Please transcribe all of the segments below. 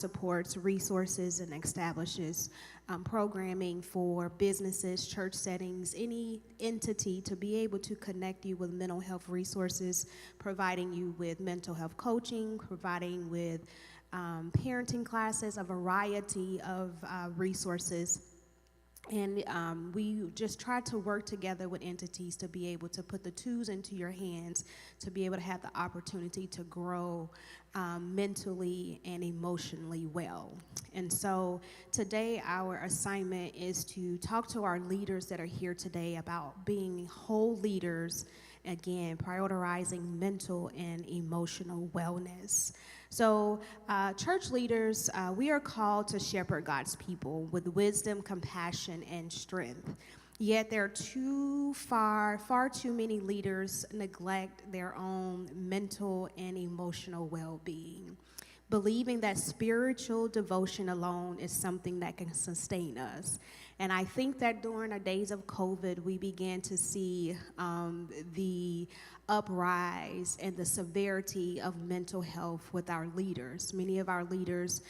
supports resources and establishes programming for businesses, church settings, any entity to be able to connect you with mental health resources, providing you with mental health coaching, providing with parenting classes, a variety of resources. And we just try to work together with entities to be able to put the tools into your hands to be able to have the opportunity to grow mentally and emotionally well. And so today our assignment is to talk to our leaders that are here today about being whole leaders, again, prioritizing mental and emotional wellness. So, church leaders, we are called to shepherd God's people with wisdom, compassion, and strength. Yet there are far too many leaders neglect their own mental and emotional well-being, believing that spiritual devotion alone is something that can sustain us. And I think that during the days of COVID, we began to see the uprise and the severity of mental health with our leaders. Many of our leaders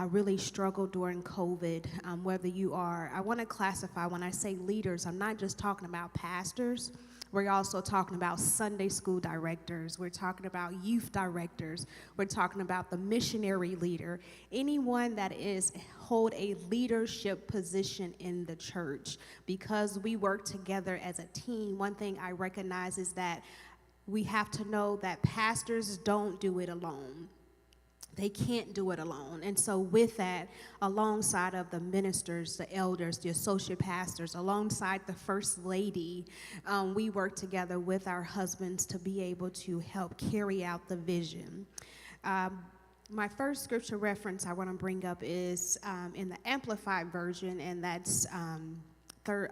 really struggled during COVID, whether you are, I want to classify, when I say leaders, I'm not just talking about pastors. We're also talking about Sunday school directors. We're talking about youth directors. We're talking about the missionary leader. Anyone that hold a leadership position in the church. Because we work together as a team, one thing I recognize is that we have to know that pastors don't do it alone. They can't do it alone. And so with that, alongside of the ministers, the elders, the associate pastors, alongside the first lady, we work together with our husbands to be able to help carry out the vision. My first scripture reference I want to bring up is in the Amplified Version, and that's 3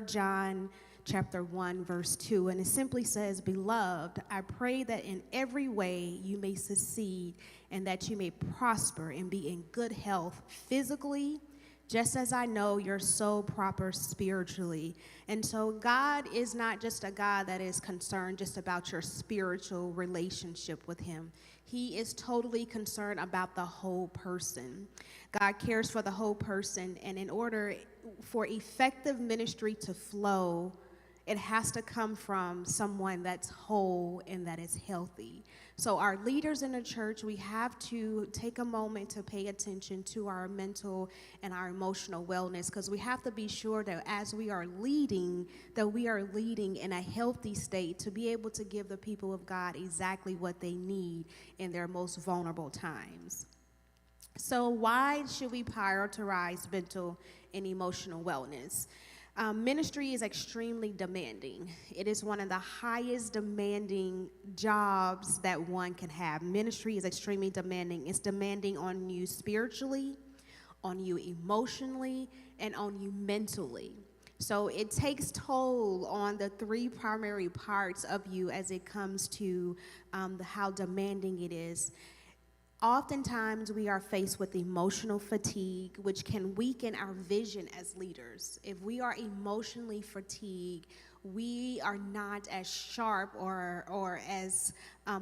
John chapter 1, verse 2, and it simply says, "Beloved, I pray that in every way you may succeed and that you may prosper and be in good health physically, just as I know you're so proper spiritually." And so God is not just a God that is concerned just about your spiritual relationship with him. He is totally concerned about the whole person. God cares for the whole person, and in order for effective ministry to flow, it has to come from someone that's whole and that is healthy. So our leaders in the church, we have to take a moment to pay attention to our mental and our emotional wellness, because we have to be sure that as we are leading, that we are leading in a healthy state to be able to give the people of God exactly what they need in their most vulnerable times. So why should we prioritize mental and emotional wellness? Ministry is extremely demanding. It is one of the highest demanding jobs that one can have. Ministry is extremely demanding. It's demanding on you spiritually, on you emotionally, and on you mentally. So it takes toll on the three primary parts of you as it comes to how demanding it is. Oftentimes, we are faced with emotional fatigue, which can weaken our vision as leaders. If we are emotionally fatigued, we are not as sharp or as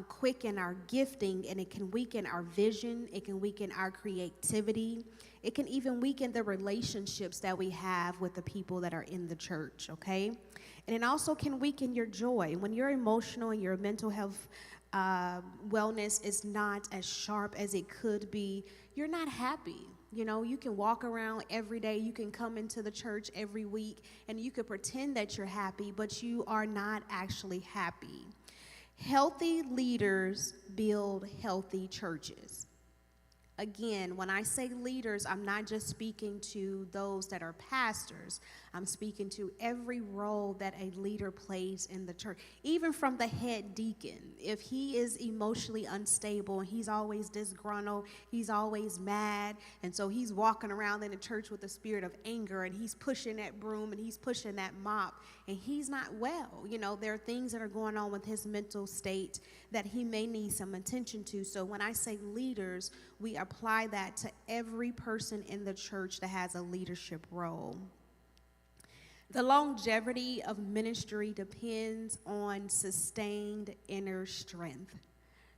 quick in our gifting, and it can weaken our vision. It can weaken our creativity. It can even weaken the relationships that we have with the people that are in the church, okay? And it also can weaken your joy. When you're emotional and your mental health wellness is not as sharp as it could be, you're not happy. You know, you can walk around every day, you can come into the church every week, and you could pretend that you're happy, but you are not actually happy. Healthy leaders build healthy churches. Again, when I say leaders, I'm not just speaking to those that are pastors. I'm speaking to every role that a leader plays in the church, even from the head deacon. If he is emotionally unstable and he's always disgruntled, he's always mad, and so he's walking around in the church with a spirit of anger, and he's pushing that broom and he's pushing that mop, and he's not well. You know, there are things that are going on with his mental state that he may need some attention to. So when I say leaders, we apply that to every person in the church that has a leadership role. The longevity of ministry depends on sustained inner strength.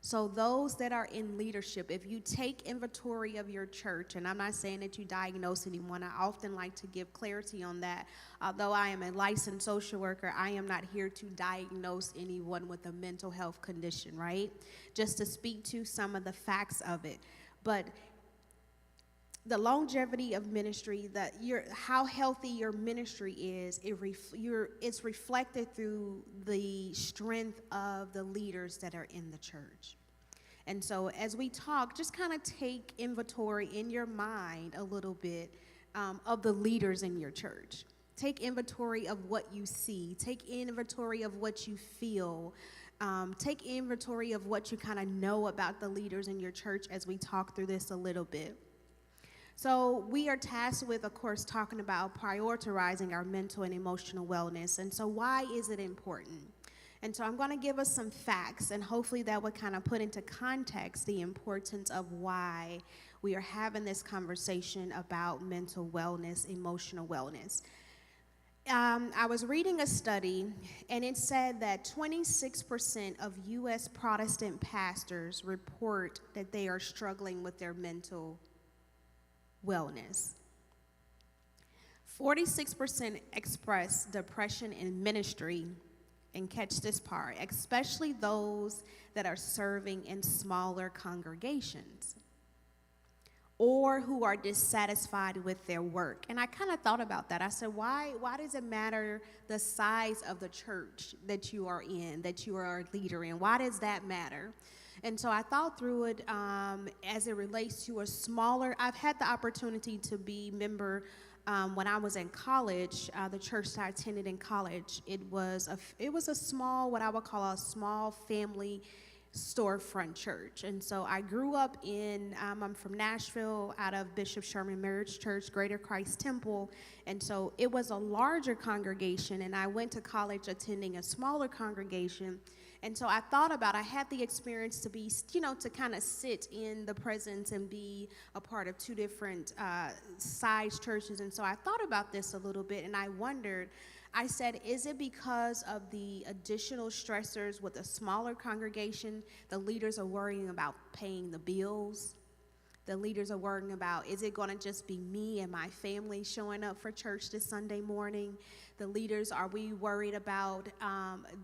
So those that are in leadership, if you take inventory of your church, and I'm not saying that you diagnose anyone, I often like to give clarity on that. Although I am a licensed social worker, I am not here to diagnose anyone with a mental health condition, right? Just to speak to some of the facts of it. But the longevity of ministry, how healthy your ministry is, it's reflected through the strength of the leaders that are in the church. And so as we talk, just kind of take inventory in your mind a little bit of the leaders in your church. Take inventory of what you see. Take inventory of what you feel. Take inventory of what you kind of know about the leaders in your church as we talk through this a little bit. So we are tasked with, of course, talking about prioritizing our mental and emotional wellness. And so why is it important? And so I'm going to give us some facts, and hopefully that would kind of put into context the importance of why we are having this conversation about mental wellness, emotional wellness. I was reading a study, and it said that 26% of U.S. Protestant pastors report that they are struggling with their mental wellness. 46% express depression in ministry, and catch this part, especially those that are serving in smaller congregations or who are dissatisfied with their work. And I kind of thought about that. I said, why does it matter the size of the church that you are in, that you are a leader in? Why does that matter? And so I thought through it as it relates to a smaller, I've had the opportunity to be member when I was in college, the church that I attended in college, it was a small, what I would call a small family storefront church. And so I grew up I'm from Nashville, out of Bishop Sherman Marriage Church, Greater Christ Temple. And so it was a larger congregation, and I went to college attending a smaller congregation. And so I had the experience to be, to kind of sit in the presence and be a part of two different size churches. And so I thought about this a little bit, and I wondered, I said, is it because of the additional stressors with a smaller congregation? The leaders are worrying about paying the bills. The leaders are worrying about, is it going to just be me and my family showing up for church this Sunday morning? The leaders, are we worried about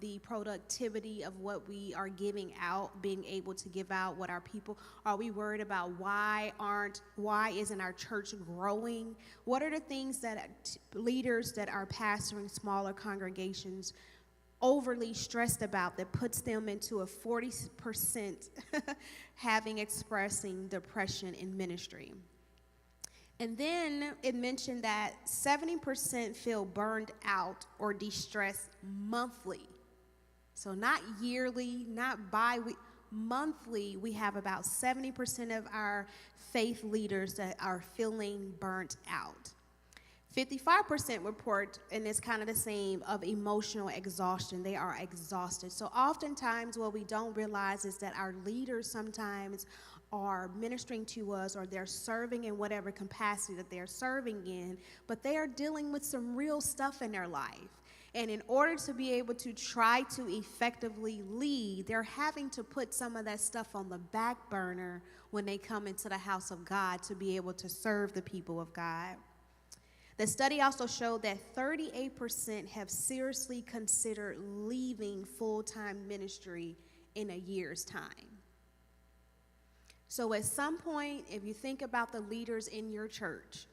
the productivity of what we are giving out, being able to give out what our people, are we worried about why isn't our church growing? What are the things that leaders that are pastoring smaller congregations overly stressed about that puts them into a 40% expressing depression in ministry? And then it mentioned that 70% feel burned out or distressed monthly. So not yearly, not bi-weekly, monthly, we have about 70% of our faith leaders that are feeling burnt out. 55% report, and it's kind of the same, of emotional exhaustion. They are exhausted. So oftentimes what we don't realize is that our leaders sometimes are ministering to us, or they're serving in whatever capacity that they're serving in, but they are dealing with some real stuff in their life. And in order to be able to try to effectively lead, they're having to put some of that stuff on the back burner when they come into the house of God to be able to serve the people of God. The study also showed that 38% have seriously considered leaving full-time ministry in a year's time. So at some point, if you think about the leaders in your church,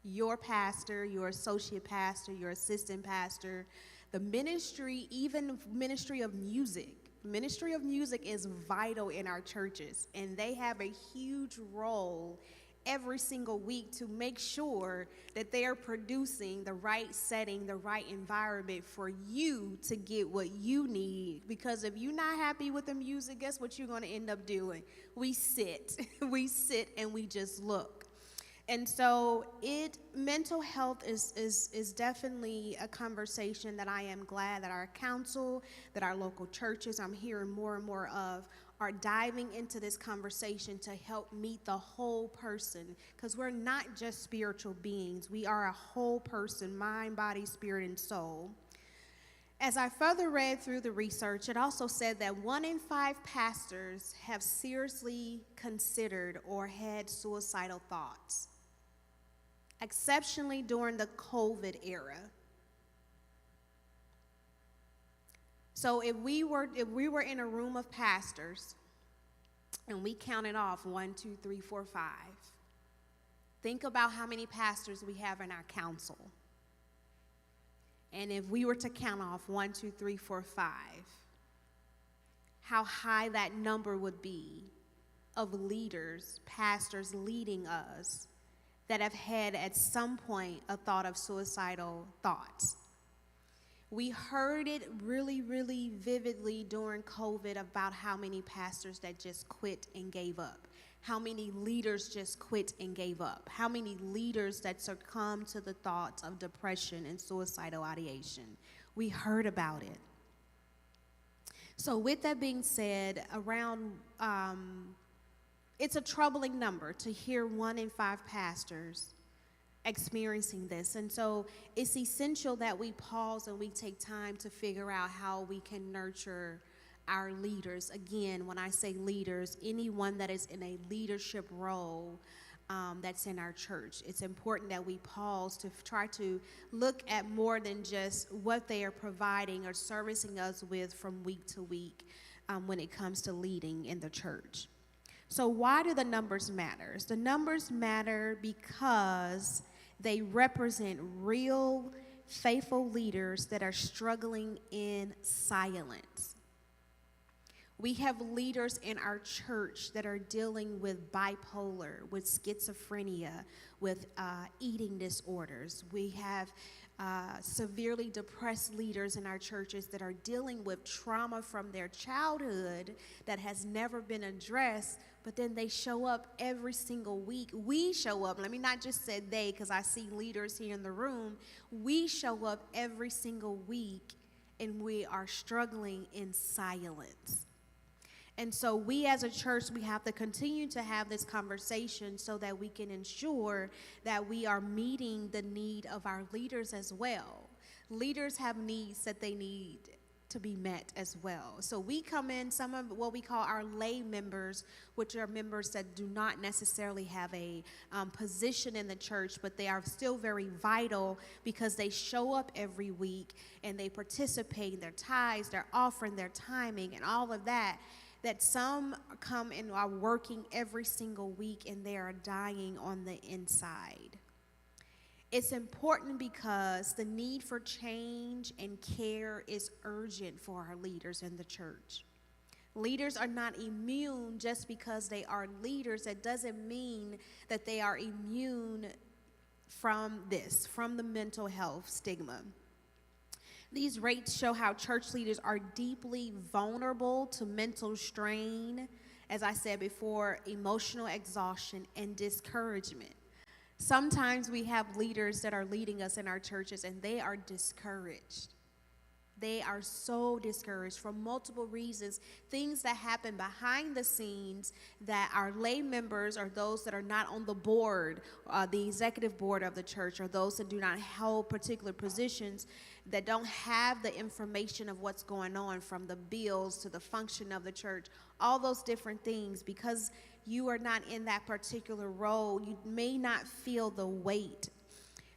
your pastor, your associate pastor, your assistant pastor, the ministry, even ministry of music. Ministry of music is vital in our churches, and they have a huge role every single week to make sure that they are producing the right setting, the right environment for you to get what you need. Because if you're not happy with the music, guess what you're going to end up doing? We sit and we just look. And so mental health is definitely a conversation that I am glad that our council, that our local churches, I'm hearing more and more of, are diving into this conversation to help meet the whole person, because we're not just spiritual beings. We are a whole person, mind, body, spirit, and soul. As I further read through the research, it also said that 1 in 5 pastors have seriously considered or had suicidal thoughts, exceptionally during the COVID era. So if we were in a room of pastors and we counted off 1, 2, 3, 4, 5, think about how many pastors we have in our council. And if we were to count off 1, 2, 3, 4, 5, how high that number would be of leaders, pastors leading us that have had at some point a thought of suicidal thoughts. We heard it really, really vividly during COVID about how many pastors that just quit and gave up. How many leaders just quit and gave up? How many leaders that succumbed to the thoughts of depression and suicidal ideation? We heard about it. So with that being said, it's a troubling number to hear 1 in 5 pastors experiencing this. And so it's essential that we pause and we take time to figure out how we can nurture our leaders. Again, when I say leaders, anyone that is in a leadership role that's in our church. It's important that we pause to try to look at more than just what they are providing or servicing us with from week to week when it comes to leading in the church. So why do the numbers matter? The numbers matter because they represent real, faithful leaders that are struggling in silence. We have leaders in our church that are dealing with bipolar, with schizophrenia, with eating disorders. We have severely depressed leaders in our churches that are dealing with trauma from their childhood that has never been addressed, but then they show up every single week. We show up, let me not just say they, because I see leaders here in the room. We show up every single week and we are struggling in silence. And so we as a church, we have to continue to have this conversation so that we can ensure that we are meeting the need of our leaders as well. Leaders have needs that they need to be met as well. So we come in, some of what we call our lay members, which are members that do not necessarily have a position in the church, but they are still very vital because they show up every week and they participate in their tithes, their offering, their timing, and all of that. That some come and are working every single week and they are dying on the inside. It's important because the need for change and care is urgent for our leaders in the church. Leaders are not immune just because they are leaders. That doesn't mean that they are immune from the mental health stigma. These rates show how church leaders are deeply vulnerable to mental strain, as I said before, emotional exhaustion and discouragement. Sometimes we have leaders that are leading us in our churches and they are discouraged. They are so discouraged for multiple reasons, things that happen behind the scenes that our lay members or those that are not on the board, the executive board of the church, or those that do not hold particular positions, that don't have the information of what's going on, from the bills to the function of the church, all those different things. Because you are not in that particular role, you may not feel the weight.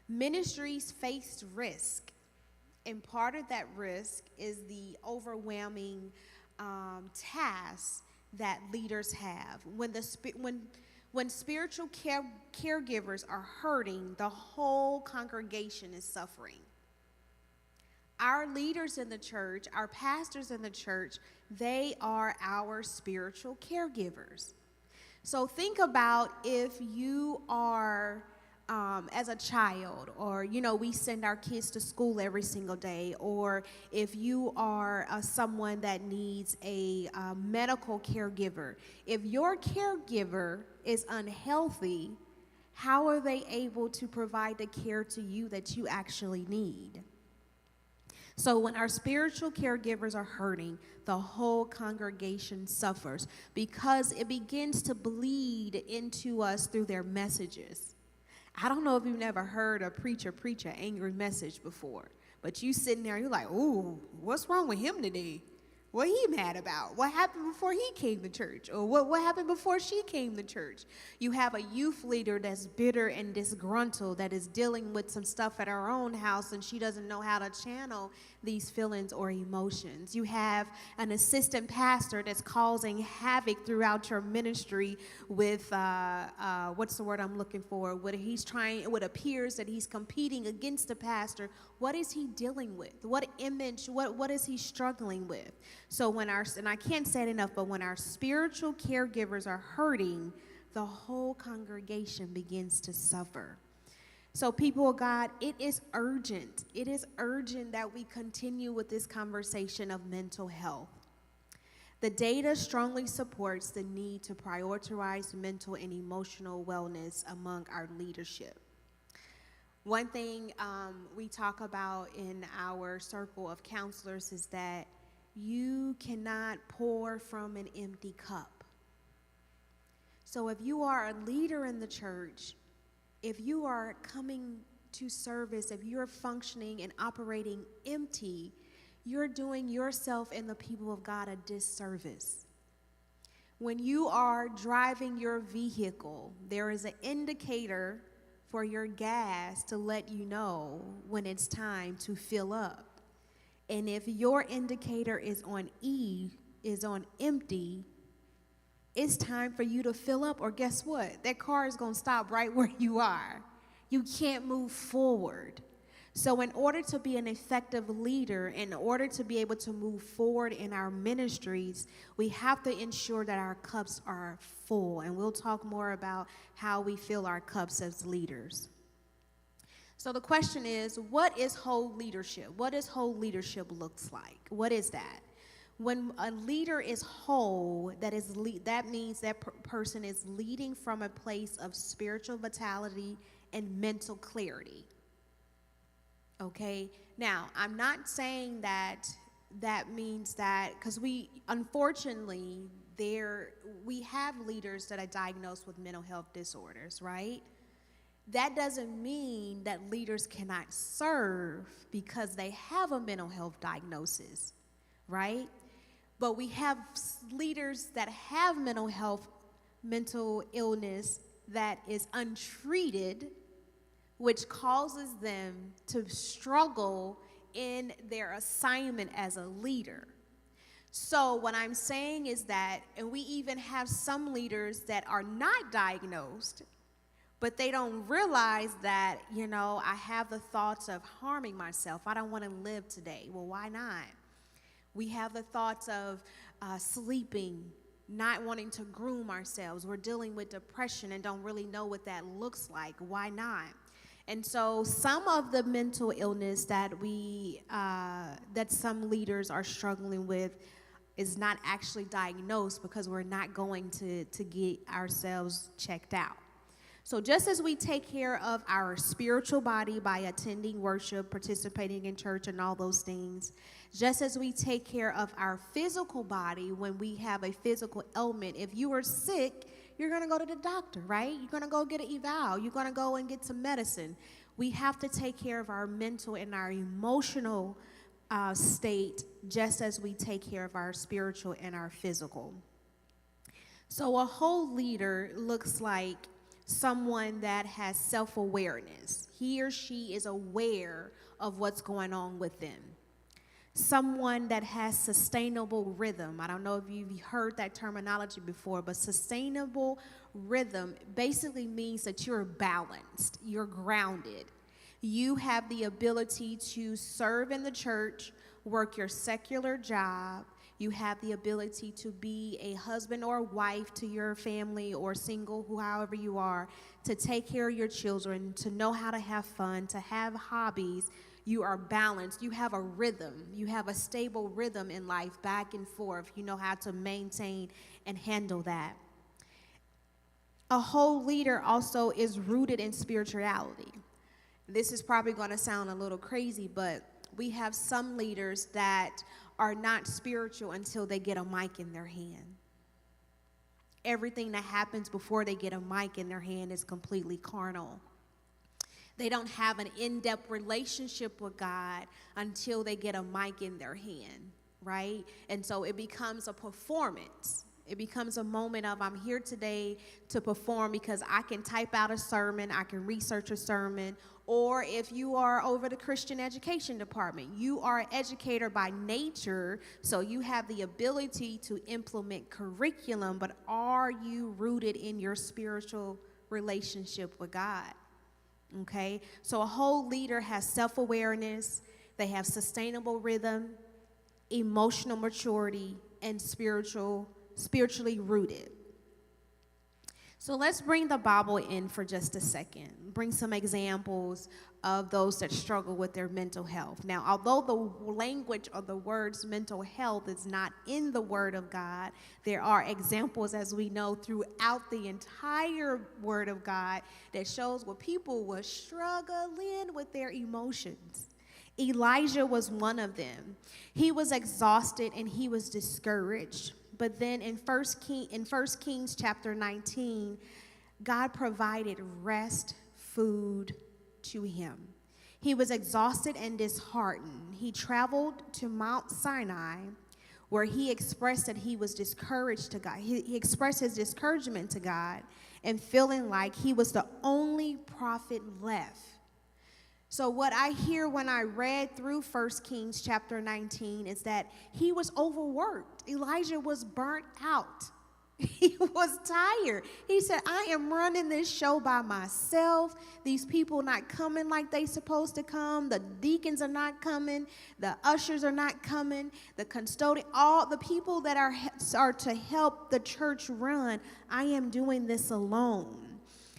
Ministries face risk. And part of that risk is the overwhelming task that leaders have. When spiritual caregivers are hurting, the whole congregation is suffering. Our leaders in the church, our pastors in the church, they are our spiritual caregivers. So think about if you are as a child, or we send our kids to school every single day, or if you are someone that needs a medical caregiver. If your caregiver is unhealthy, how are they able to provide the care to you that you actually need? So when our spiritual caregivers are hurting, the whole congregation suffers because it begins to bleed into us through their messages. I don't know if you've never heard a preacher preach an angry message before, But you sitting there, you're like, ooh, what's wrong with him today? What he mad about? What happened before he came to church? Or what happened before she came to church? You have a youth leader that's bitter and disgruntled, that is dealing with some stuff at her own house, and she doesn't know how to channel these feelings or emotions. You have an assistant pastor that's causing havoc throughout your ministry with, what's the word I'm looking for? What appears that he's competing against the pastor. What is he dealing with? What image, what is he struggling with? So and I can't say it enough, but when our spiritual caregivers are hurting, the whole congregation begins to suffer. So people of God, it is urgent. It is urgent that we continue with this conversation of mental health. The data strongly supports the need to prioritize mental and emotional wellness among our leadership. One thing we talk about in our circle of counselors is that you cannot pour from an empty cup. So if you are a leader in the church, if you are coming to service, if you're functioning and operating empty, you're doing yourself and the people of God a disservice. When you are driving your vehicle, there is an indicator for your gas to let you know when it's time to fill up. And if your indicator is on E, is on empty, it's time for you to fill up, or guess what? That car is going to stop right where you are. You can't move forward. So in order to be an effective leader, in order to be able to move forward in our ministries, we have to ensure that our cups are full. And we'll talk more about how we fill our cups as leaders. So the question is, what is whole leadership? What does whole leadership looks like? What is that? When a leader is whole, that means that person is leading from a place of spiritual vitality and mental clarity. Okay? Now, I'm not saying that means that, because unfortunately, we have leaders that are diagnosed with mental health disorders, right? That doesn't mean that leaders cannot serve because they have a mental health diagnosis, right? But we have leaders that have mental illness that is untreated, which causes them to struggle in their assignment as a leader. So what I'm saying is that, and we even have some leaders that are not diagnosed, but they don't realize that, I have the thoughts of harming myself. I don't want to live today. Well, why not? We have the thoughts of sleeping, not wanting to groom ourselves. We're dealing with depression and don't really know what that looks like. Why not? And so some of the mental illness that that some leaders are struggling with is not actually diagnosed because we're not going to get ourselves checked out. So just as we take care of our spiritual body by attending worship, participating in church, and all those things, just as we take care of our physical body when we have a physical ailment, if you are sick, you're going to go to the doctor, right? You're going to go get an eval. You're going to go and get some medicine. We have to take care of our mental and our emotional state just as we take care of our spiritual and our physical. So a whole leader looks like someone that has self-awareness. He or she is aware of what's going on with them. Someone that has sustainable rhythm. I don't know if you've heard that terminology before, but sustainable rhythm basically means that you're balanced, you're grounded. You have the ability to serve in the church, work your secular job. You have the ability to be a husband or wife to your family, or single, however you are, to take care of your children, to know how to have fun, to have hobbies. You are balanced. You have a rhythm. You have a stable rhythm in life, back and forth. You know how to maintain and handle that. A whole leader also is rooted in spirituality. This is probably going to sound a little crazy, but we have some leaders that are not spiritual until they get a mic in their hand. Everything that happens before they get a mic in their hand is completely carnal. They don't have an in-depth relationship with God until they get a mic in their hand, right? And so it becomes a performance. It becomes a moment of, I'm here today to perform because I can type out a sermon, I can research a sermon, or if you are over the Christian education department, you are an educator by nature, so you have the ability to implement curriculum, but are you rooted in your spiritual relationship with God? Okay, so a whole leader has self-awareness, they have sustainable rhythm, emotional maturity, and spiritually rooted. So let's bring the Bible in for just a second. Bring some examples of those that struggle with their mental health. Now, although the language of the words mental health is not in the Word of God, there are examples, as we know, throughout the entire Word of God that shows where people were struggling with their emotions. Elijah was one of them. He was exhausted and he was discouraged. But then in 1 Kings chapter 19, God provided rest, food to him. He was exhausted and disheartened. He traveled to Mount Sinai, where he expressed that he was discouraged to God. He expressed his discouragement to God and feeling like he was the only prophet left. So what I hear when I read through 1 Kings chapter 19 is that he was overworked. Elijah was burnt out. He was tired. He said, I am running this show by myself. These people not coming like they supposed to come. The deacons are not coming. The ushers are not coming. The custodian, all the people that are to help the church run, I am doing this alone.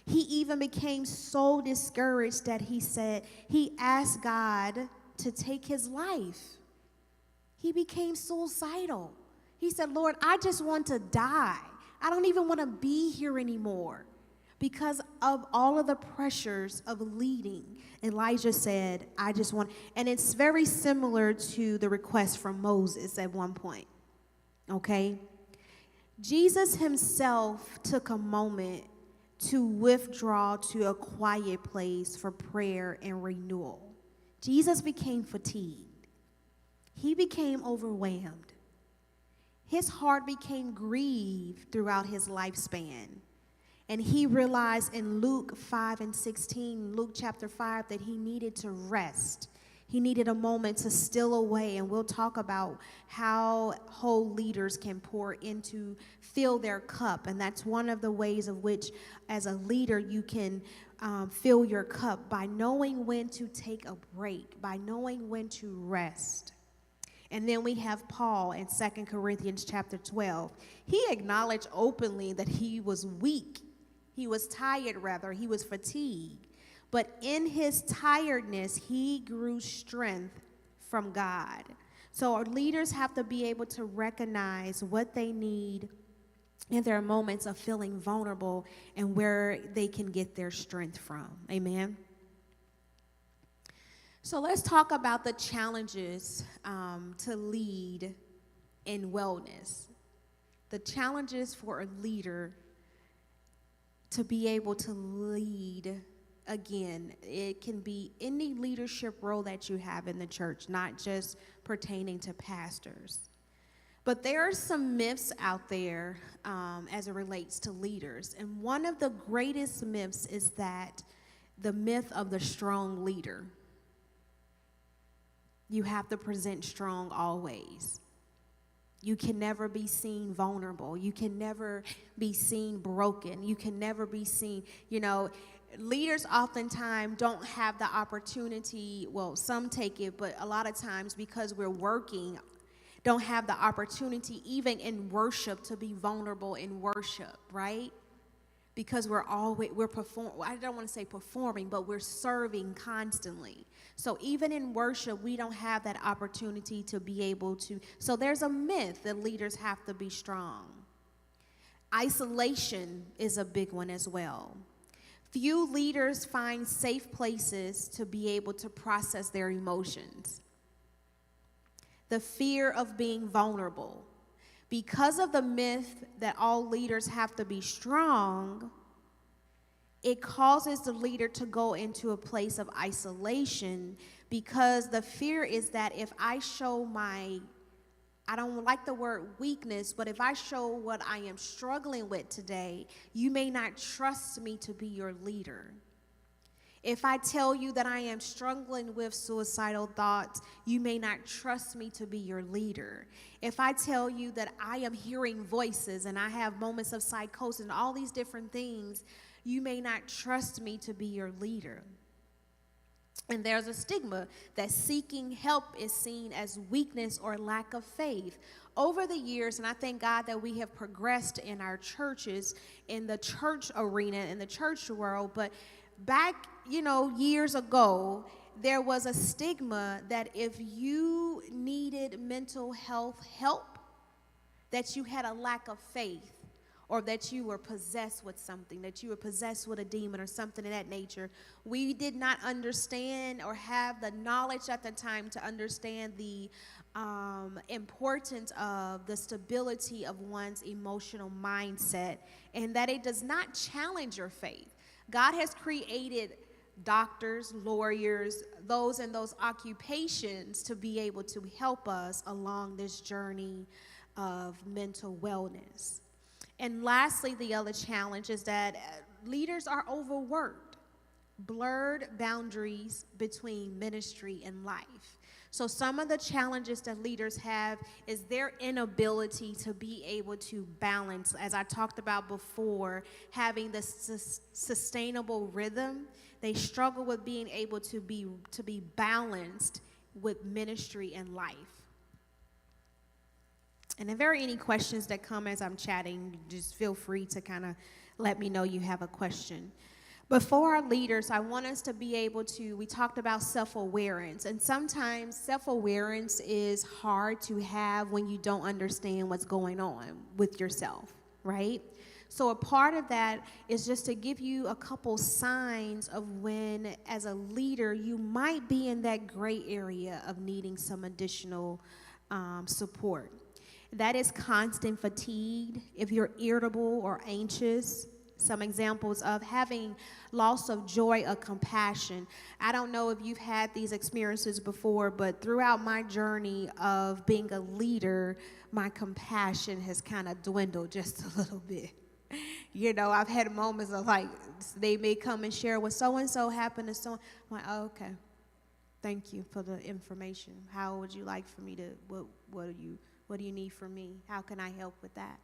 He even became so discouraged that he asked God to take his life. He became suicidal. He said, Lord, I just want to die. I don't even want to be here anymore because of all of the pressures of leading. Elijah said, I just want, and it's very similar to the request from Moses at one point, okay? Jesus himself took a moment to withdraw to a quiet place for prayer and renewal. Jesus became fatigued. He became overwhelmed. His heart became grieved throughout his lifespan. And he realized in Luke 5:16, Luke chapter 5, that he needed to rest. He needed a moment to still away, and we'll talk about how whole leaders can fill their cup, and that's one of the ways of which, as a leader, you can fill your cup by knowing when to take a break, by knowing when to rest. And then we have Paul in 2 Corinthians chapter 12. He acknowledged openly that he was weak. He was tired, rather. He was fatigued. But in his tiredness, he grew strength from God. So our leaders have to be able to recognize what they need in their moments of feeling vulnerable and where they can get their strength from. Amen. So let's talk about the challenges to lead in wellness. The challenges for a leader to be able to lead. Again, it can be any leadership role that you have in the church, not just pertaining to pastors. But there are some myths out there as it relates to leaders. And one of the greatest myths is that the myth of the strong leader. You have to present strong always. You can never be seen vulnerable. You can never be seen broken. You can never be seen, leaders oftentimes don't have the opportunity, well, some take it, but a lot of times because we're working, don't have the opportunity even in worship to be vulnerable in worship, right? Because we're I don't want to say performing, but we're serving constantly. So even in worship, we don't have that opportunity to be able to. So there's a myth that leaders have to be strong. Isolation is a big one as well. Few leaders find safe places to be able to process their emotions. The fear of being vulnerable. Because of the myth that all leaders have to be strong, it causes the leader to go into a place of isolation, because the fear is that if I show I don't like the word weakness, but if I show what I am struggling with today, you may not trust me to be your leader. If I tell you that I am struggling with suicidal thoughts, you may not trust me to be your leader. If I tell you that I am hearing voices and I have moments of psychosis and all these different things, you may not trust me to be your leader. And there's a stigma that seeking help is seen as weakness or lack of faith. Over the years, and I thank God that we have progressed in our churches, in the church arena, in the church world, but back, years ago, there was a stigma that if you needed mental health help, that you had a lack of faith, or that you were possessed with something, that you were possessed with a demon or something of that nature. We did not understand or have the knowledge at the time to understand the importance of the stability of one's emotional mindset, and that it does not challenge your faith. God has created doctors, lawyers, those in those occupations to be able to help us along this journey of mental wellness. And lastly, the other challenge is that leaders are overworked, blurred boundaries between ministry and life. So some of the challenges that leaders have is their inability to be able to balance, as I talked about before, having the sustainable rhythm. They struggle with being able to be balanced with ministry and life. And if there are any questions that come as I'm chatting, just feel free to kind of let me know you have a question. But for our leaders, I want us to be able to, we talked about self-awareness, and sometimes self-awareness is hard to have when you don't understand what's going on with yourself, right? So a part of that is just to give you a couple signs of when, as a leader, you might be in that gray area of needing some additional support. That is constant fatigue, if you're irritable or anxious. Some examples of having loss of joy or compassion. I don't know if you've had these experiences before, but throughout my journey of being a leader, my compassion has kind of dwindled just a little bit. I've had moments of like, they may come and share what so-and-so happened to so-and-so. I'm like, oh, okay. Thank you for the information. How would you like for me to, what do you need from me? How can I help with that?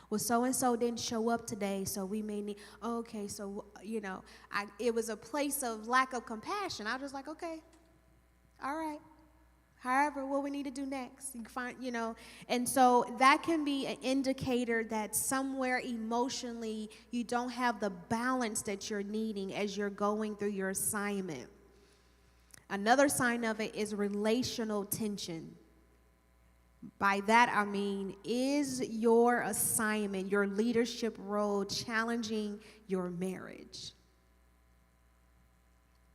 Well, so-and-so didn't show up today, so we may need, okay, so, it was a place of lack of compassion. I was just like, okay, all right. However, what we need to do next, you can find, and so that can be an indicator that somewhere emotionally you don't have the balance that you're needing as you're going through your assignment. Another sign of it is relational tension. By that, I mean, is your assignment, your leadership role challenging your marriage?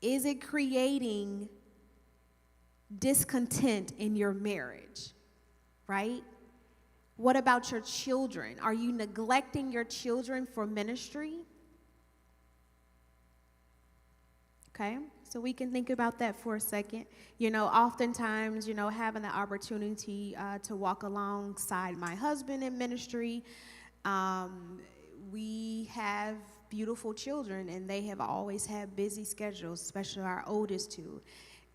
Is it creating discontent in your marriage, right? What about your children? Are you neglecting your children for ministry? Okay, so we can think about that for a second. Oftentimes, having the opportunity to walk alongside my husband in ministry, we have beautiful children, and they have always had busy schedules, especially our oldest two.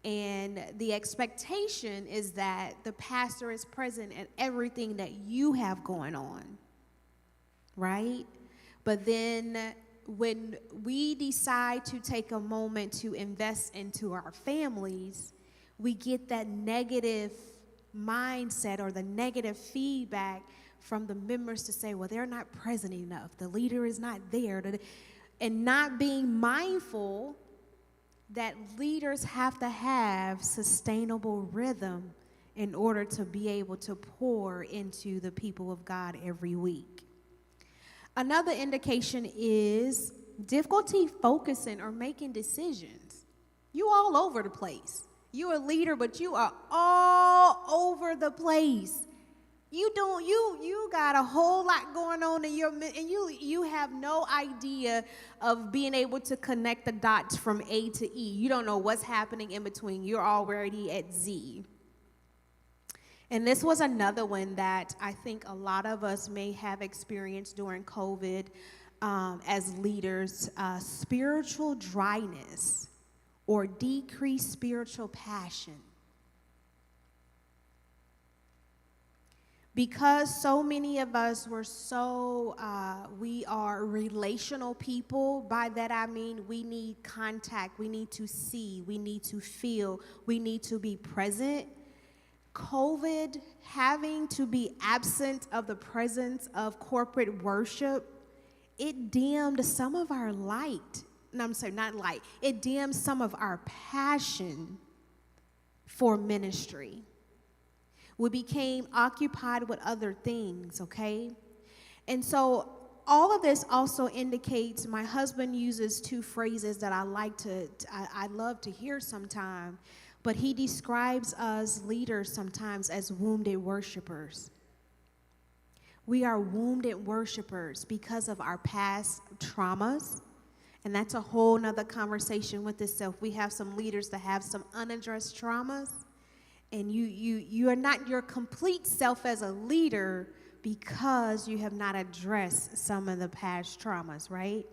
And the expectation is that the pastor is present in everything that you have going on, right? But then when we decide to take a moment to invest into our families, we get that negative mindset or the negative feedback from the members to say, well, they're not present enough. The leader is not there. And not being mindful that leaders have to have sustainable rhythm in order to be able to pour into the people of God every week. Another indication is difficulty focusing or making decisions. You all over the place. You're a leader, but you are all over the place. You got a whole lot going on in and you have no idea of being able to connect the dots from A to E. You don't know what's happening in between. You're already at Z. And this was another one that I think a lot of us may have experienced during COVID as leaders, spiritual dryness or decreased spiritual passion. Because so many of us were we are relational people. By that I mean we need contact, we need to see, we need to feel, we need to be present. COVID, having to be absent of the presence of corporate worship, it dimmed some of our light. No, I'm sorry, not light. It dimmed some of our passion for ministry. We became occupied with other things, okay? And so all of this also indicates, my husband uses two phrases that I love to hear sometime, but he describes us leaders sometimes as wounded worshipers. We are wounded worshipers because of our past traumas, and that's a whole nother conversation with itself. We have some leaders that have some unaddressed traumas, and you are not your complete self as a leader because you have not addressed some of the past traumas, right?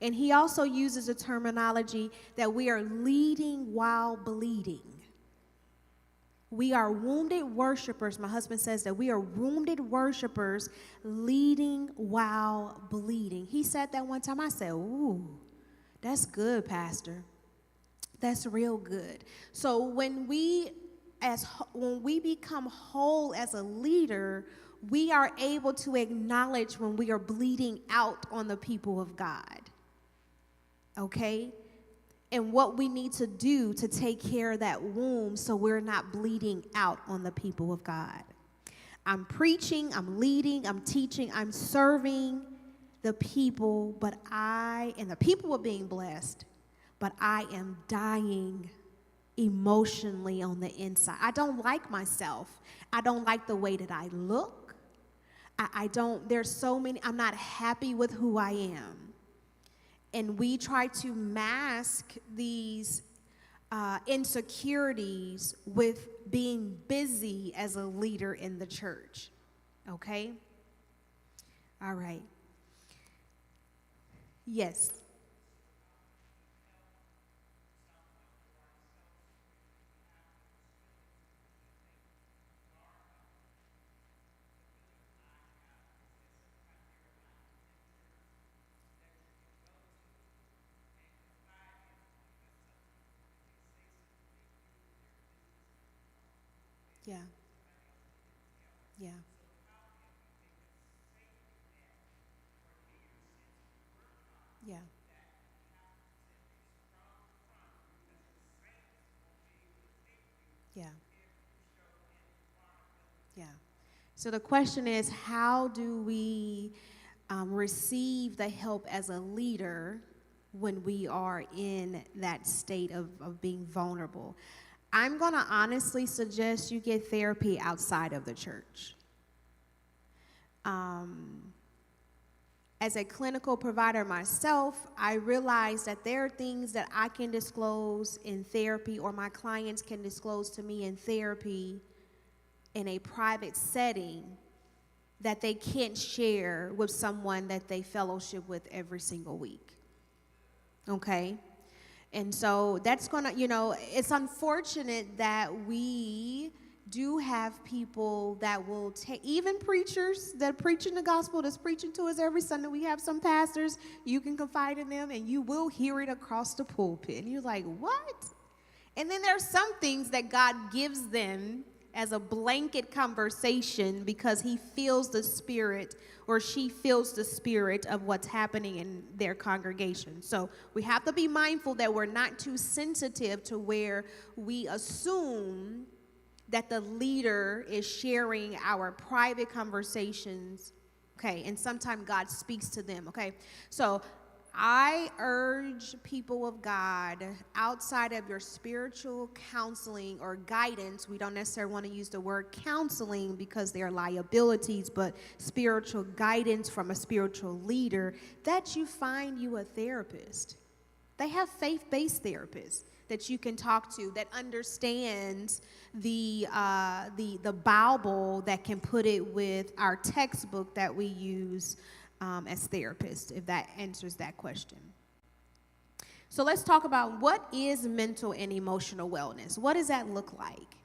And he also uses a terminology that we are leading while bleeding. We are wounded worshipers. My husband says that we are wounded worshipers leading while bleeding. He said that one time. I said, ooh, that's good, Pastor. That's real good. So when we become whole as a leader, we are able to acknowledge when we are bleeding out on the people of God. Okay? And what we need to do to take care of that wound so we're not bleeding out on the people of God. I'm preaching, I'm leading, I'm teaching, I'm serving the people, and the people are being blessed, but I am dying emotionally on the inside. I don't like myself. I don't like the way that I look. I'm not happy with who I am. And we try to mask these insecurities with being busy as a leader in the church. Okay? All right. Yes. Yeah. Yeah. Yeah. Yeah. Yeah. So the question is, how do we receive the help as a leader when we are in that state of being vulnerable? I'm going to honestly suggest you get therapy outside of the church. As a clinical provider myself, I realize that there are things that I can disclose in therapy, or my clients can disclose to me in therapy in a private setting, that they can't share with someone that they fellowship with every single week. Okay? And so that's it's unfortunate that we do have people that will take, even preachers that preaching the gospel, that's preaching to us every Sunday. We have some pastors, you can confide in them and you will hear it across the pulpit. And you're like, what? And then there's some things that God gives them as a blanket conversation because he feels the spirit, or she feels the spirit of what's happening in their congregation. So we have to be mindful that we're not too sensitive to where we assume that the leader is sharing our private conversations, okay? And sometimes God speaks to them, okay? So I urge encourage people of God outside of your spiritual counseling or guidance. We don't necessarily want to use the word counseling because they are liabilities, but spiritual guidance from a spiritual leader, that you find you a therapist. They have faith-based therapists that you can talk to that understands the Bible, that can put it with our textbook that we use as therapists, if that answers that question. So let's talk about what is mental and emotional wellness. What does that look like?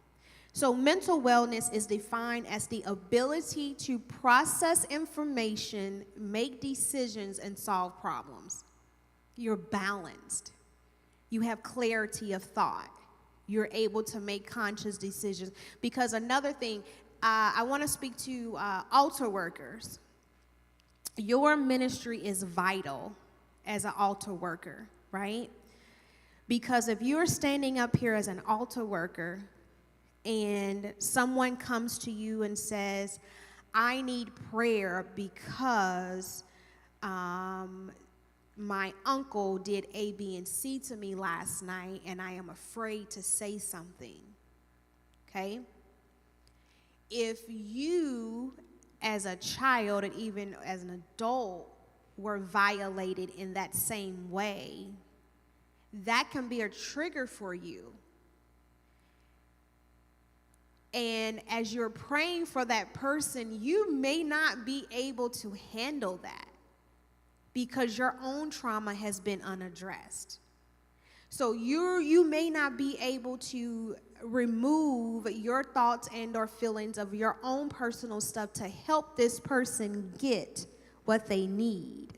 So mental wellness is defined as the ability to process information, make decisions, and solve problems. You're balanced. You have clarity of thought. You're able to make conscious decisions. Because another thing, I want to speak to altar workers. Your ministry is vital as an altar worker, right? Because if you're standing up here as an altar worker and someone comes to you and says, I need prayer because my uncle did A, B, and C to me last night, and I am afraid to say something, okay? If you, as a child and even as an adult, were violated in that same way, that can be a trigger for you. And as you're praying for that person, you may not be able to handle that, because your own trauma has been unaddressed. So you may not be able to remove your thoughts and or feelings of your own personal stuff to help this person get what they need.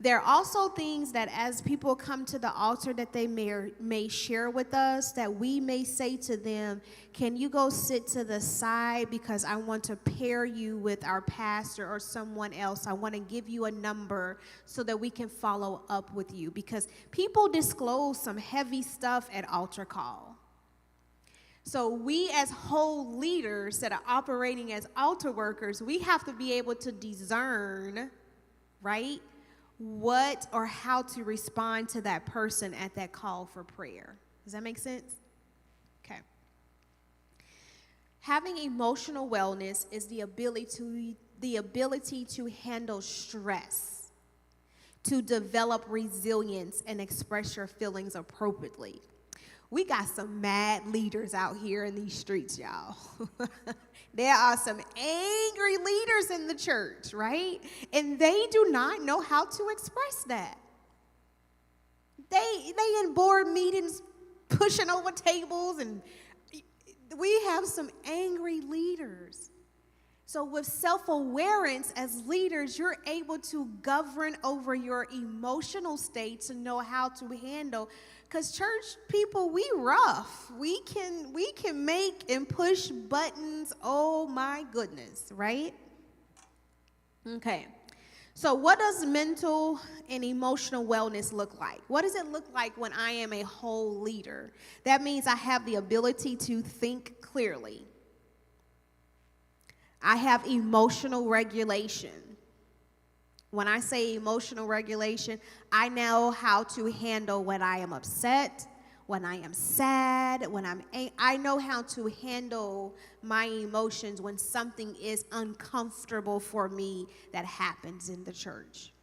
There are also things that as people come to the altar that they may share with us, that we may say to them, can you go sit to the side because I want to pair you with our pastor or someone else. I want to give you a number so that we can follow up with you, because people disclose some heavy stuff at altar call. So we as whole leaders that are operating as altar workers, we have to be able to discern, right, what or how to respond to that person at that call for prayer. Does that make sense? Okay. Having emotional wellness is the ability to handle stress, to develop resilience and express your feelings appropriately. We got some mad leaders out here in these streets, y'all. There are some angry leaders in the church, right? And they do not know how to express that. They in board meetings pushing over tables, and we have some angry leaders. So with self-awareness as leaders, you're able to govern over your emotional state to know how to handle. Because church people, we rough. We can make and push buttons. Oh my goodness, right? Okay. So what does mental and emotional wellness look like? What does it look like when I am a whole leader? That means I have the ability to think clearly. I have emotional regulation. When I say emotional regulation, I know how to handle when I am upset, when I am sad, I know how to handle my emotions when something is uncomfortable for me that happens in the church.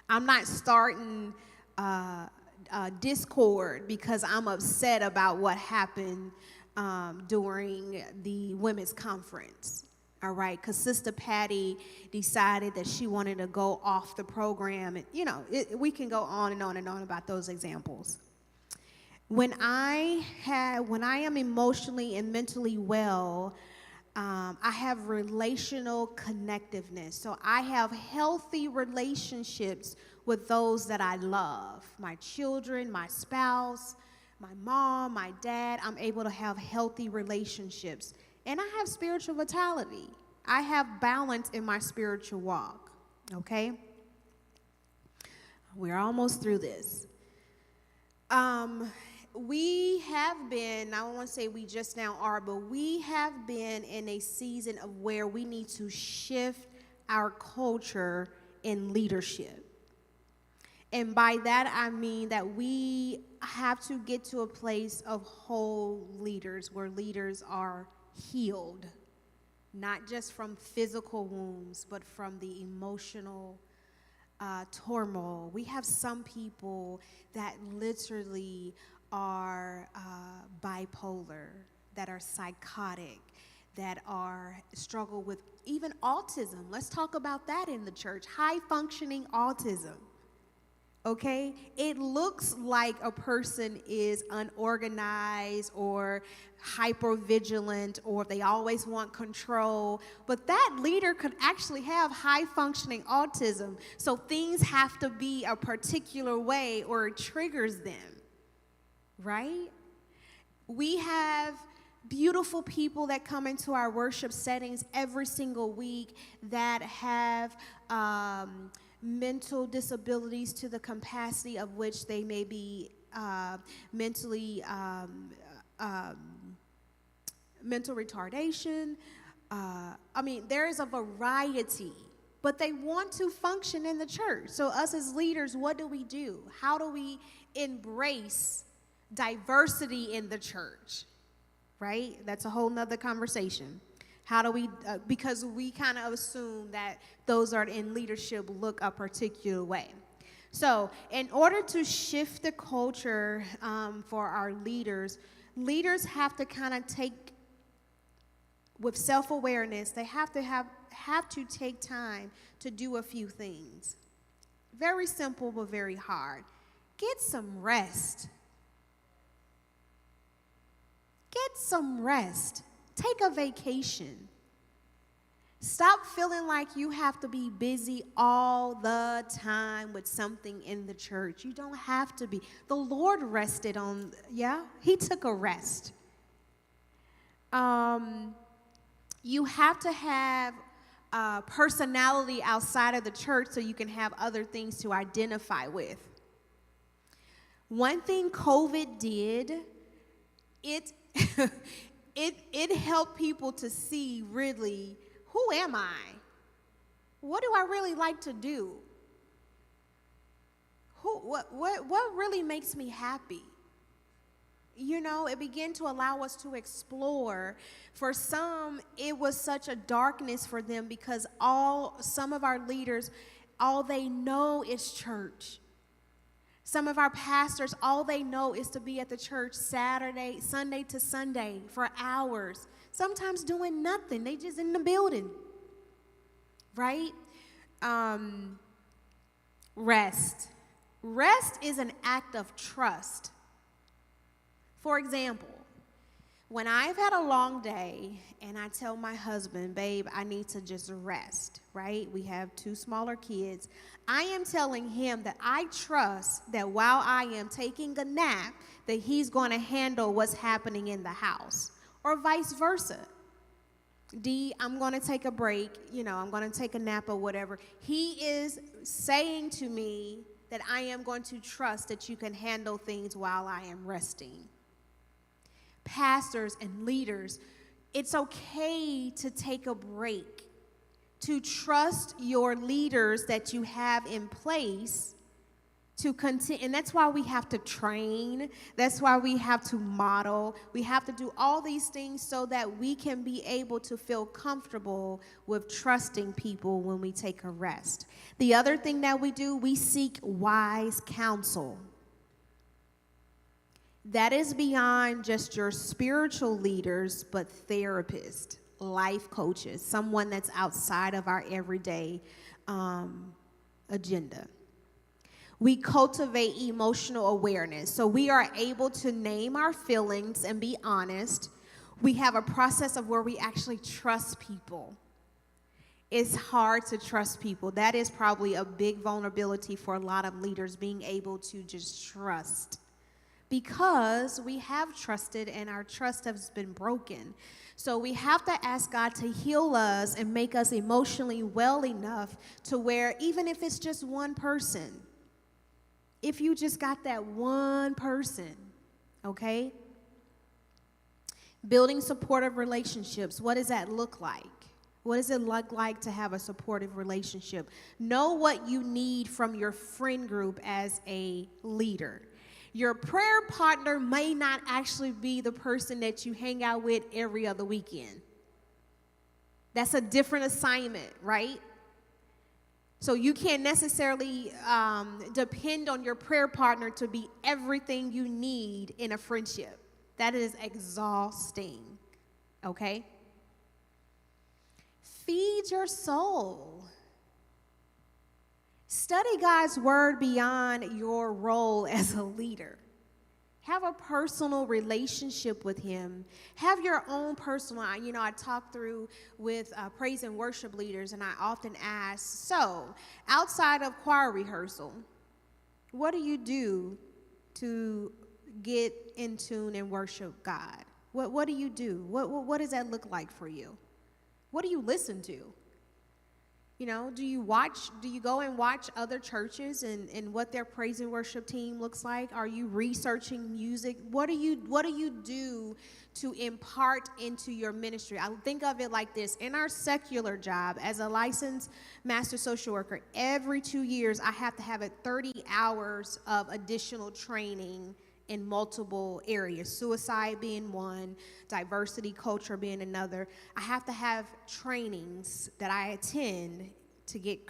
I'm not starting discord because I'm upset about what happened during the women's conference. All right, because Sister Patty decided that she wanted to go off the program. And, we can go on and on and on about those examples. When I am emotionally and mentally well, I have relational connectiveness. So I have healthy relationships with those that I love. My children, my spouse, my mom, my dad. I'm able to have healthy relationships. And I have spiritual vitality. I have balance in my spiritual walk, okay? We're almost through this. We have been, I don't want to say we just now are, but we have been in a season of where we need to shift our culture in leadership. And by that, I mean that we have to get to a place of whole leaders, where leaders are healed, not just from physical wounds, but from the emotional turmoil. We have some people that literally are bipolar, that are psychotic, that are struggle with even autism. Let's talk about that in the church. High functioning autism. Okay, it looks like a person is unorganized or hypervigilant, or they always want control, but that leader could actually have high functioning autism. So things have to be a particular way or it triggers them, right? We have beautiful people that come into our worship settings every single week that have mental disabilities to the capacity of which they may be mentally mental retardation. There is a variety, but they want to function in the church. So us as leaders, what do? How do we embrace diversity in the church, right? That's a whole nother conversation. How do we, because we kind of assume that those are in leadership look a particular way. So in order to shift the culture for our leaders have to kind of take, with self-awareness, they have to take time to do a few things. Very simple, but very hard. Get some rest. Get some rest. Take a vacation. Stop feeling like you have to be busy all the time with something in the church. You don't have to be. The Lord rested on, he took a rest. You have to have personality outside of the church so you can have other things to identify with. One thing COVID did, it helped people to see, really, who am I? What do I really like to do? What really makes me happy? It began to allow us to explore. For some, it was such a darkness for them because some of our leaders, all they know is church. Some of our pastors, all they know is to be at the church Sunday to Sunday for hours, sometimes doing nothing. They just in the building, right? Rest. Rest is an act of trust. For example, when I've had a long day and I tell my husband, babe, I need to just rest, right? We have 2 smaller kids. I am telling him that I trust that while I am taking a nap, that he's going to handle what's happening in the house, or vice versa. D, I'm going to take a break, I'm going to take a nap or whatever. He is saying to me that I am going to trust that you can handle things while I am resting. Pastors and leaders, it's okay to take a break, to trust your leaders that you have in place to continue. And that's why we have to train. That's why we have to model. We have to do all these things so that we can be able to feel comfortable with trusting people when we take a rest. The other thing that we do, we seek wise counsel. That is beyond just your spiritual leaders, but therapists, life coaches, someone that's outside of our everyday agenda. We cultivate emotional awareness. So we are able to name our feelings and be honest. We have a process of where we actually trust people. It's hard to trust people. That is probably a big vulnerability for a lot of leaders, being able to just trust. Because we have trusted and our trust has been broken. So we have to ask God to heal us and make us emotionally well enough to where, even if it's just one person, if you just got that one person, okay? Building supportive relationships, what does that look like? What does it look like to have a supportive relationship? Know what you need from your friend group as a leader. Your prayer partner may not actually be the person that you hang out with every other weekend. That's a different assignment, right? So you can't necessarily depend on your prayer partner to be everything you need in a friendship. That is exhausting, okay? Feed your soul. Study God's word beyond your role as a leader. Have a personal relationship with him. Have your own personal, I talk through with praise and worship leaders, and I often ask, so outside of choir rehearsal, what do you do to get in tune and worship God? What do you do? What does that look like for you? What do you listen to? Do you go and watch other churches and what their praise and worship team looks like? Are you researching music? What do you do to impart into your ministry? I think of it like this. In our secular job as a licensed master social worker, every 2 years I have to have 30 hours of additional training in multiple areas, suicide being one, diversity, culture being another. I have to have trainings that I attend to get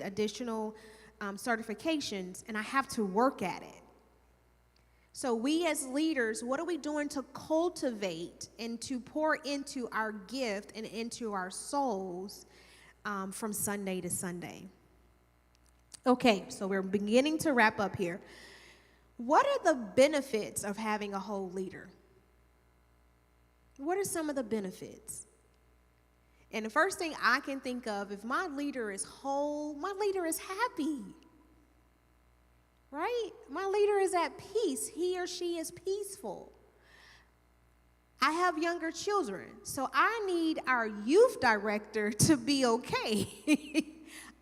additional certifications, and I have to work at it. So we as leaders, what are we doing to cultivate and to pour into our gift and into our souls from Sunday to Sunday? Okay, so we're beginning to wrap up here. What are the benefits of having a whole leader? What are some of the benefits? And the first thing I can think of, if my leader is whole, my leader is happy, right? My leader is at peace. He or she is peaceful. I have younger children, so I need our youth director to be okay.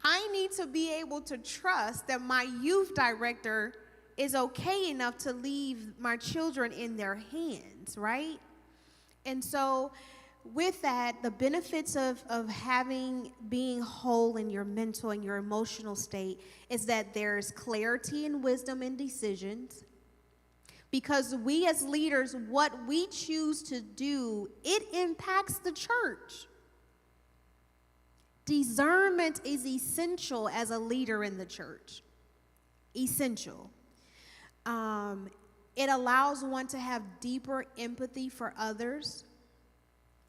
I need to be able to trust that my youth director is okay enough to leave my children in their hands, right? And so with that, the benefits of being whole in your mental and your emotional state is that there's clarity and wisdom in decisions. Because we as leaders, what we choose to do, it impacts the church. Discernment is essential as a leader in the church. Essential. It allows one to have deeper empathy for others.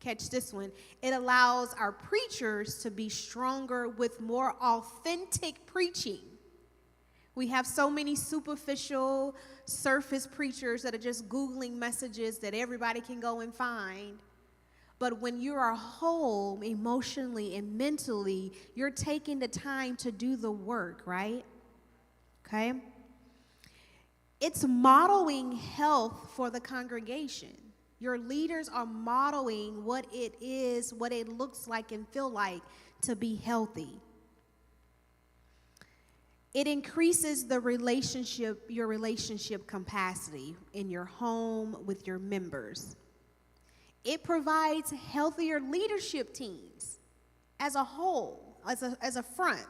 Catch this one. It allows our preachers to be stronger with more authentic preaching. We have so many superficial, surface preachers that are just Googling messages that everybody can go and find. But when you are whole emotionally and mentally, you're taking the time to do the work, right? Okay? It's modeling health for the congregation. Your leaders are modeling what it is, what it looks like and feel like to be healthy. It increases your relationship capacity in your home with your members. It provides healthier leadership teams as a whole, as a front.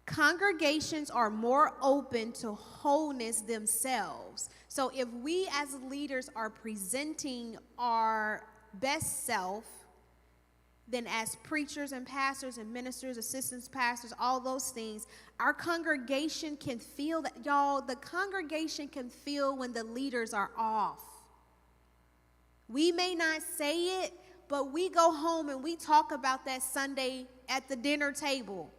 Congregations are more open to wholeness themselves. So if we as leaders are presenting our best self, then as preachers and pastors and ministers, assistants, pastors, all those things, our congregation can feel that, y'all, the congregation can feel when the leaders are off. We may not say it, but we go home and we talk about that Sunday at the dinner table.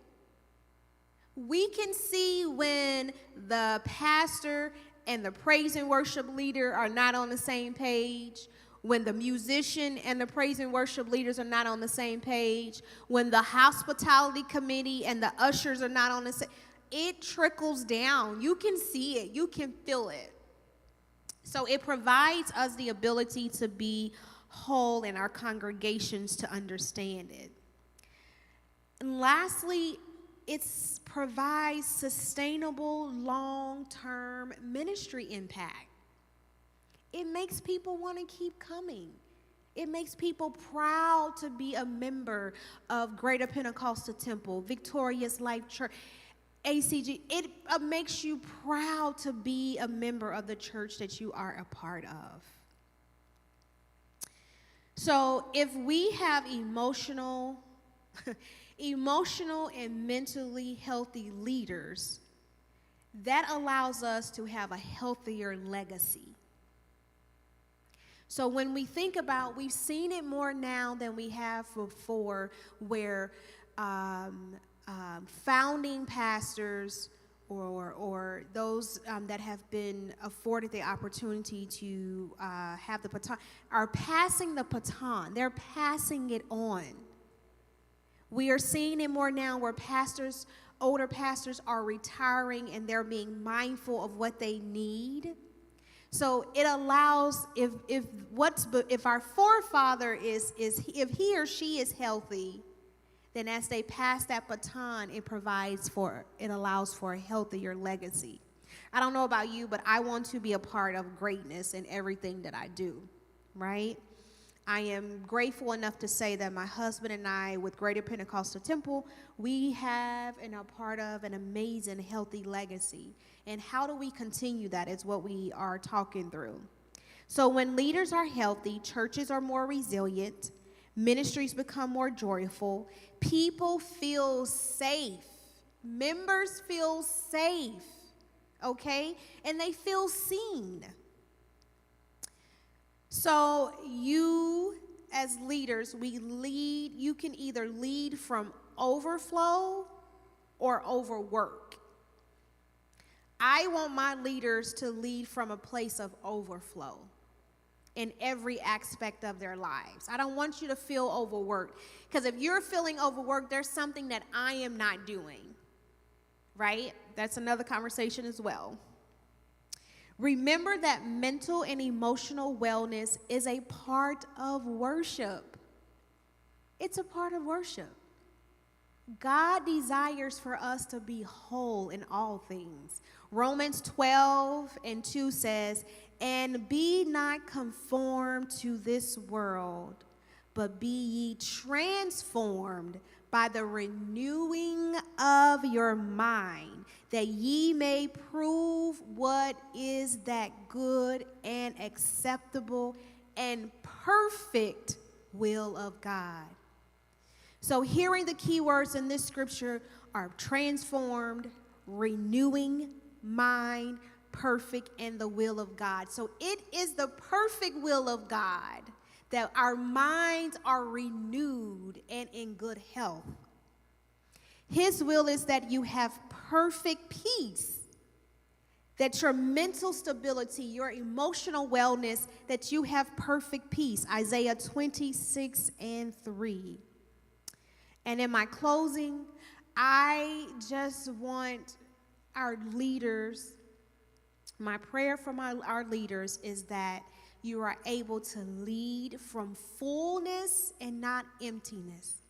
We can see when the pastor and the praise and worship leader are not on the same page, when the musician and the praise and worship leaders are not on the same page, when the hospitality committee and the ushers are not on the same. It trickles down. You can see it. You can feel it. So it provides us the ability to be whole in our congregations to understand it. And lastly, it provides sustainable long-term ministry impact. It makes people want to keep coming. It makes people proud to be a member of Greater Pentecostal Temple, Victorious Life Church, ACG. It makes you proud to be a member of the church that you are a part of. So if we have emotional and mentally healthy leaders, that allows us to have a healthier legacy. So when we think about, we've seen it more now than we have before, where founding pastors or those that have been afforded the opportunity to have the baton are passing the baton. They're passing it on. We are seeing it more now where older pastors are retiring and they're being mindful of what they need. So it allows, if our forefather if he or she is healthy, then as they pass that baton, it allows for a healthier legacy. I don't know about you, but I want to be a part of greatness in everything that I do, right? I am grateful enough to say that my husband and I, with Greater Pentecostal Temple, we have and are part of an amazing, healthy legacy. And how do we continue that is what we are talking through. So when leaders are healthy, churches are more resilient, ministries become more joyful, people feel safe, members feel safe, okay? And they feel seen. So you, as leaders, you can either lead from overflow or overwork. I want my leaders to lead from a place of overflow in every aspect of their lives. I don't want you to feel overworked, because if you're feeling overworked, there's something that I am not doing, right? That's another conversation as well. Remember that mental and emotional wellness is a part of worship. It's a part of worship. God desires for us to be whole in all things. Romans 12:2 says, "And be not conformed to this world, but be ye transformed by the renewing of your mind, that ye may prove what is that good and acceptable and perfect will of God." So hearing the key words in this scripture are transformed, renewing, mind, perfect, and the will of God. So it is the perfect will of God that our minds are renewed and in good health. His will is that you have perfect peace, that your mental stability, your emotional wellness, that you have perfect peace. Isaiah 26:3. And in my closing, I just want our leaders, my prayer for our leaders is that you are able to lead from fullness and not emptiness.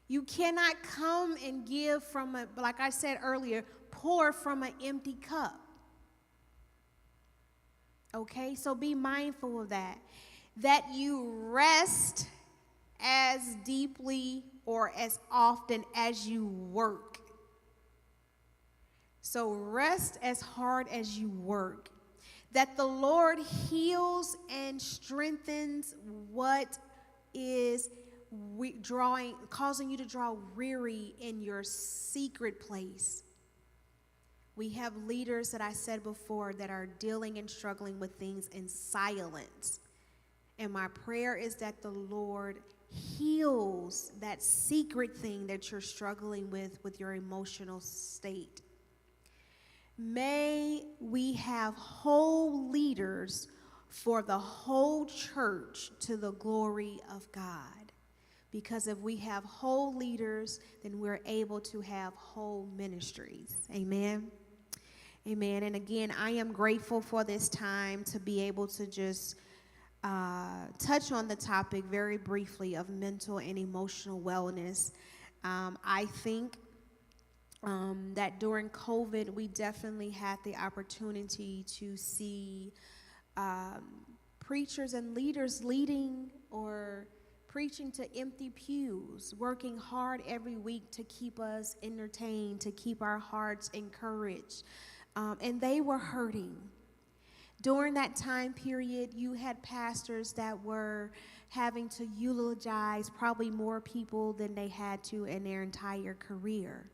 You cannot come and give from like I said earlier, pour from an empty cup. Okay, so be mindful of that. That you rest as deeply or as often as you work. So rest as hard as you work. That the Lord heals and strengthens what is causing you to draw weary in your secret place. We have leaders that I said before that are dealing and struggling with things in silence. And my prayer is that the Lord heals that secret thing that you're struggling with your emotional state. May we have whole leaders for the whole church to the glory of God. Because if we have whole leaders, then we're able to have whole ministries. Amen. Amen. And again, I am grateful for this time to be able to just touch on the topic very briefly of mental and emotional wellness. I think that during COVID, we definitely had the opportunity to see preachers and leaders leading or preaching to empty pews, working hard every week to keep us entertained, to keep our hearts encouraged. And they were hurting. During that time period, you had pastors that were having to eulogize probably more people than they had to in their entire career.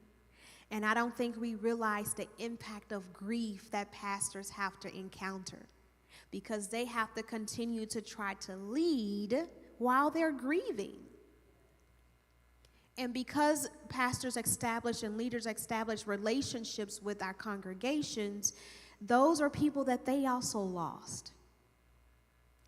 And I don't think we realize the impact of grief that pastors have to encounter, because they have to continue to try to lead while they're grieving. And because pastors establish and leaders establish relationships with our congregations, those are people that they also lost,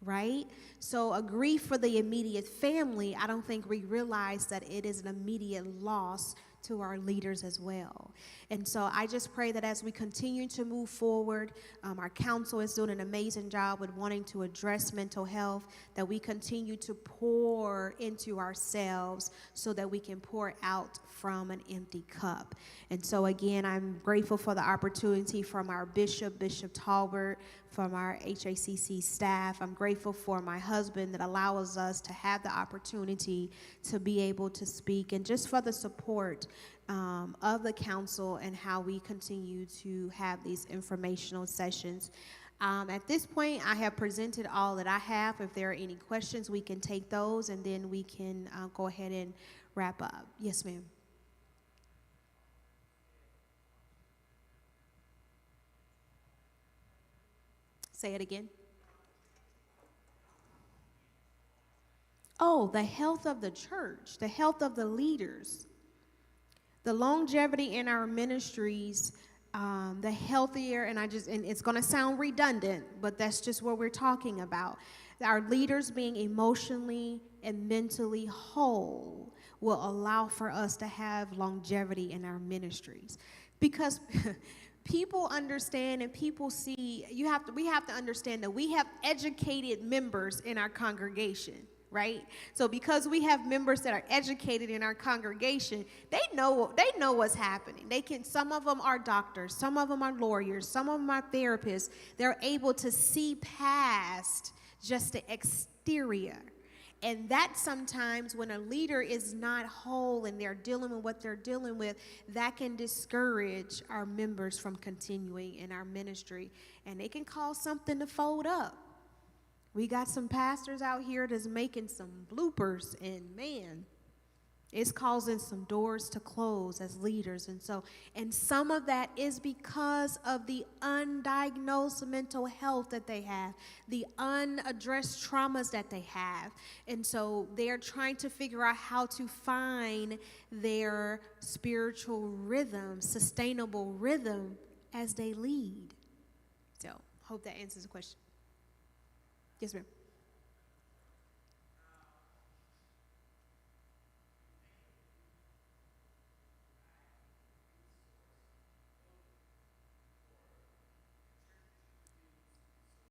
right? So a grief for the immediate family, I don't think we realize that it is an immediate loss to our leaders as well. And so I just pray that as we continue to move forward, our council is doing an amazing job with wanting to address mental health, that we continue to pour into ourselves so that we can pour out from an empty cup. And so again, I'm grateful for the opportunity from our Bishop Talbert, from our HACC staff. I'm grateful for my husband that allows us to have the opportunity to be able to speak, and just for the support of the council and how we continue to have these informational sessions. At this point, I have presented all that I have. If there are any questions, we can take those, and then we can go ahead and wrap up. Yes, ma'am. Say it again. Oh, the health of the church, the health of the leaders, the longevity in our ministries, the healthier, and it's going to sound redundant, but that's just what we're talking about. Our leaders being emotionally and mentally whole will allow for us to have longevity in our ministries, because people understand and people see. We have to understand that we have educated members in our congregation, right? So because we have members that are educated in our congregation, they know what's happening. Some of them are doctors, some of them are lawyers, some of them are therapists. They're able to see past just the exterior. And that sometimes, when a leader is not whole and they're dealing with what they're dealing with, that can discourage our members from continuing in our ministry. And it can cause something to fold up. We got some pastors out here that's making some bloopers, and man, it's causing some doors to close as leaders. And some of that is because of the undiagnosed mental health that they have, the unaddressed traumas that they have. And so they're trying to figure out how to find their spiritual rhythm, sustainable rhythm as they lead. So hope that answers the question. Yes, ma'am.